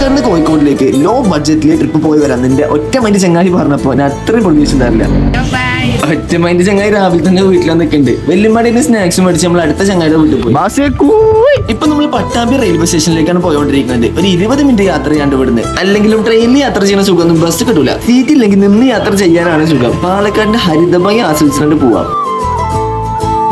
Palakkad കോഴിക്കോടിലേക്ക് law ബഡ്ജറ്റിൽ trip പോയി വരാം നിന്റെ ഒറ്റ മൈൻഡ് ചങ്ങായി പറഞ്ഞപ്പോ ഞാൻ അത്രയും പ്രതീക്ഷിച്ചിട്ടില്ല. ഒറ്റ മൈൻഡ് ചങ്ങായി രാവിലെ തന്നെ വീട്ടിലാണ് നിൽക്കുന്നുണ്ട്. വെല്ലുമാടിന്റെ സ്നാക്സ് മേടിച്ച് നമ്മൾ അടുത്ത ചങ്ങായിയുടെ വീട്ടിൽ പോയി. ഇപ്പൊ നമ്മൾ പട്ടാമ്പി റെയിൽവേ സ്റ്റേഷനിലേക്കാണ് പോയോണ്ടിരിക്കുന്നത്. ഒരു 20 മിനിറ്റ് യാത്ര ചെയ്യാണ്ട് വിടുന്നത്. അല്ലെങ്കിലും ട്രെയിനിൽ യാത്ര ചെയ്യുന്ന സുഖമൊന്നും ബസ് കിട്ടൂല. സീറ്റ് ഇല്ലെങ്കിൽ നിന്ന് യാത്ര ചെയ്യാനാണ് സുഖം. പാലക്കാടിന്റെ ഹരിതഭംഗി ആസ്വദിച്ചുകൊണ്ട് പോവാം.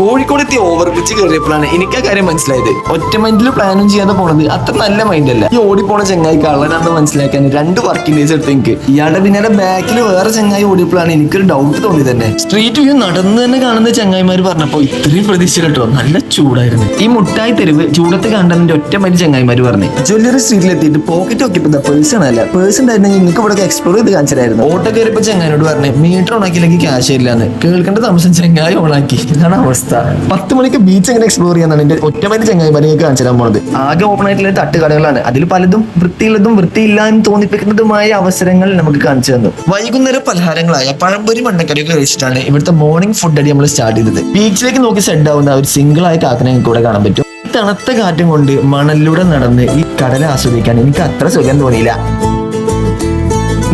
കോഴിക്കോട് എത്തി ഓവർ ബ്രിഡ്ജ് കയറിയപ്പോഴാണ് എനിക്ക് ആ കാര്യം മനസ്സിലായത്. ഒറ്റ മൈൻഡിൽ പ്ലാനും ചെയ്യാതെ പോണത് അത്ര നല്ല മൈൻഡ് അല്ല. ഈ ഓടിപ്പോണ ചങ്ങായി കള്ളനാണെന്ന് മനസ്സിലാക്കാൻ 2 വർക്കിംഗ് ഡേയ്സ് എടുത്ത് എനിക്ക്. ഇയാളുടെ പിന്നാലെ ബാക്കിൽ വേറെ ചങ്ങായി ഓടിയപ്പോഴാണ് എനിക്കൊരു ഡൗട്ട് തോന്നി തന്നെ. സ്ട്രീറ്റ് വ്യൂ നടന്ന് തന്നെ കാണുന്ന ചങ്ങായിമാര് പറഞ്ഞപ്പോ ഇത്രയും പ്രതീക്ഷ കേട്ടോ. നല്ല ചൂടായിരുന്നു. ഈ മുട്ടായി തെരുവ് ചൂടത്ത് കണ്ടതിന്റെ ഒറ്റ മൈൻഡ് ചങ്ങായിമാര് പറഞ്ഞു. ജ്വല്ലറി സ്ട്രീറ്റിൽ എത്തിയിട്ട് പോക്കറ്റ് നോക്കിയപ്പോ പേഴ്സൺ അല്ല. പേഴ്സൺ ഉണ്ടായിരുന്നെങ്കിൽ നിങ്ങൾക്ക് ഇവിടെ എക്സ്പ്ലോർ ചെയ്ത് കാണിച്ചിട്ടായിരുന്നു. ഓട്ടോ കയറിയപ്പോ ചങ്ങായിനോട് പറഞ്ഞു മീറ്റർ ഓണാക്കിയില്ലെങ്കിൽ ക്യാഷ് ഇല്ലാന്ന്. കേൾക്കേണ്ട താമസം ചങ്ങായി ഓണാക്കി. ഇതാണ് അവസ്ഥ. 10 മണിക്ക് ബീച്ച് എങ്ങനെ എക്സ്പ്ലോർ ചെയ്യാന്നാണ് എന്റെ ഒറ്റമൈൻഡ് ചങ്ങായിമാരെ കാണിച്ചു തരാൻ പോണത്. ആകെ ഓപ്പൺ ആയിട്ടുള്ള തട്ടുകടകളാണ്. അതിൽ പലതും വൃത്തിയുള്ളതും വൃത്തിയില്ല എന്ന് തോന്നിപ്പിക്കുന്നതുമായ അവസരങ്ങൾ നമുക്ക് കാണിച്ചു തന്നു. വൈകുന്നേരം പലഹാരങ്ങളായ പഴംപൊരി മണ്ണക്കറിയൊക്കെ കഴിച്ചിട്ടാണ് ഇവിടുത്തെ മോർണിംഗ് ഫുഡ് അടി നമ്മൾ സ്റ്റാർട്ട് ചെയ്തത്. ബീച്ചിലേക്ക് നോക്കി സെഡ് ആവുന്ന ഒരു സിംഗിൾ ആയ കാക്കനെ കൂടെ കാണാൻ പറ്റും. തണുത്ത കാറ്റും കൊണ്ട് മണലിലൂടെ നടന്ന് ഈ കടൽ ആസ്വദിക്കാൻ എനിക്ക് അത്ര സുഖം തോന്നിയില്ല.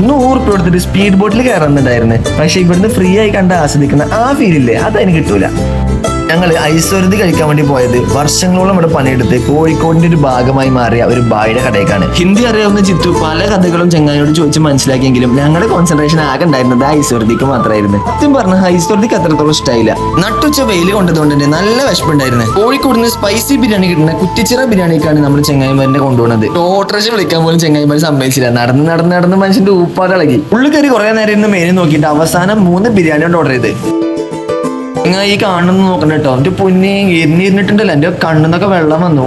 100 രൂപ കൊടുത്തിട്ട് സ്പീഡ് ബോട്ടിൽ കയറുന്നുണ്ടായിരുന്നു. പക്ഷെ ഇവിടുന്ന് ഫ്രീ ആയി കണ്ട് ആസ്വദിക്കുന്ന ആ ഫീലില്ലേ അതതിന് കിട്ടൂല. ഞങ്ങൾ ഐശ്വര്യതി കഴിക്കാൻ വേണ്ടി പോയത് വർഷങ്ങളോളം ഇവിടെ പണിയെടുത്ത് കോഴിക്കോടിന്റെ ഒരു ഭാഗമായി മാറിയ ഒരു ബായുടെ കടയ്ക്കാണ്. ഹിന്ദി അറിയാവുന്ന ചിത്തു പല കഥകളും ചങ്ങായിയോട് ചോദിച്ച് മനസ്സിലാക്കിയെങ്കിലും ഞങ്ങളുടെ കോൺസെൻട്രേഷൻ ആകെ ഉണ്ടായിരുന്നത് ഐശ്വര്യതിക്ക് മാത്രമായിരുന്നു. സത്യം പറഞ്ഞ ഐശ്വര്യതിക്ക് അത്രത്തോളം ഇഷ്ടമായില്ല. നട്ടുച്ച വെയിൽ കൊണ്ടതുകൊണ്ട് തന്നെ നല്ല വിശപ്പുണ്ടായിരുന്നു. കോഴിക്കോടിന് സ്പൈസി ബിരിയാണി കിട്ടുന്ന കുറ്റിച്ചിറ ബിരിയാണിക്കാണ് നമ്മൾ ചങ്ങായിമാരെ കൊണ്ടുപോകുന്നത്. ഓട്ടോറിക്ഷ വിളിക്കാൻ പോലും ചങ്ങായിമാർ സമ്മതിച്ചില്ല. നടന്ന് മനുഷ്യന്റെ ഊപ്പാടിളകി. ഉള്ളു കയറി കുറെ നേരം ഇരുന്ന് മെനു നോക്കിയിട്ട് അവസാനം 3 ബിരിയാണി കൊണ്ട് ഓർഡർ ചെയ്ത്. നിങ്ങൾ ഈ കാണുന്ന നോക്കണ്ട കേട്ടോ. എന്റെ പൊന്നെ എരിഞ്ഞിരുന്നിട്ടുണ്ടല്ലോ. എന്റെ കണ്ണിന്നൊക്കെ വെള്ളം വന്നു.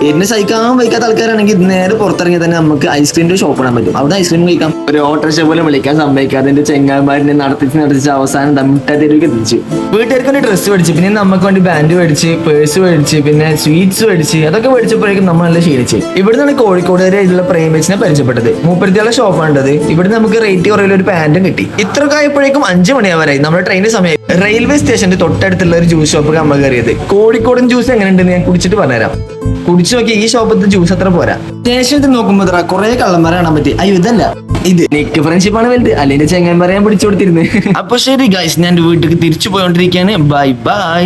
എന്നെ സഹിക്കാൻ വയ്ക്കാത്ത ആൾക്കാരാണെങ്കിൽ നേരെ പുറത്തിറങ്ങി തന്നെ നമുക്ക് ഐസ്ക്രീമിന്റെ ഷോപ്പ് ഇടാൻ പറ്റും. അവിടെ ഐസ്ക്രീം കഴിക്കാം. ഒരു ഓട്ടോറിക്ഷ പോലും വിളിക്കാൻ സമ്മതിക്കാതെ എന്റെ ചെങ്ങായിമാരിനെ നടത്തിച്ച് അവസാനം മിഠായിക്ക് എത്തിച്ചു. വീട്ടുകാർക്ക് വേണ്ടി ഡ്രസ്സ് മേടിച്ച്, പിന്നെ നമുക്ക് വേണ്ടി ബാൻഡ് മേടിച്ച്, പേഴ്സ് മേടിച്ച്, പിന്നെ സ്വീറ്റ്സ് മേടിച്ച്, അതൊക്കെ മേടിച്ചപ്പോഴേക്കും നമ്മൾ നല്ല ക്ഷീണിച്ച്. ഇവിടുന്നാണ് കോഴിക്കോട് വരെയുള്ള പ്രേമിച്ചിനെ പരിചയപ്പെട്ടത്. മൂപ്പത്തിയുള്ള ഷോപ്പാണത്. ഇവിടെ നമുക്ക് റേറ്റ് കുറയില്ല ഒരു പാന്റും കിട്ടി. ഇത്രയൊക്കെ ആയപ്പോഴേക്കും 5 മണിയാവരായി. നമ്മുടെ ട്രെയിനിന് സമയം. റെയിൽവേ സ്റ്റേഷന്റെ തൊട്ടടുത്തുള്ള ഒരു ജ്യൂസ് ഷോപ്പ് നമ്മൾ കയറിയത്. കോഴിക്കോടൻ ജ്യൂസ് എങ്ങനെയുണ്ടെന്ന് ഞാൻ കുടിച്ചിട്ട് പറഞ്ഞുതരാം. കുടിച്ചു നോക്കി. ഈ ഷോപ്പത്തെ ജ്യൂസ് അത്ര പോരാ. സ്റ്റേഷനത്തിൽ നോക്കുമ്പോ കുറെ കള്ളന്മാരെ കാണാൻ പറ്റി. അയ്യോ ഇതല്ല, ഇത് നെക്ക് ഫ്രണ്ട്ഷിപ്പ് ആണ് വലുത്. അല്ലെങ്കിൽ ചെങ്ങന്മാരെ ഞാൻ പിടിച്ചു കൊടുത്തിരുന്നത്. അപ്പൊ ശരി ഗൈസ്, ഞാൻ വീട്ടിലേക്ക് തിരിച്ചു പോയോണ്ടിരിക്കുകയാണ്. Bye bye.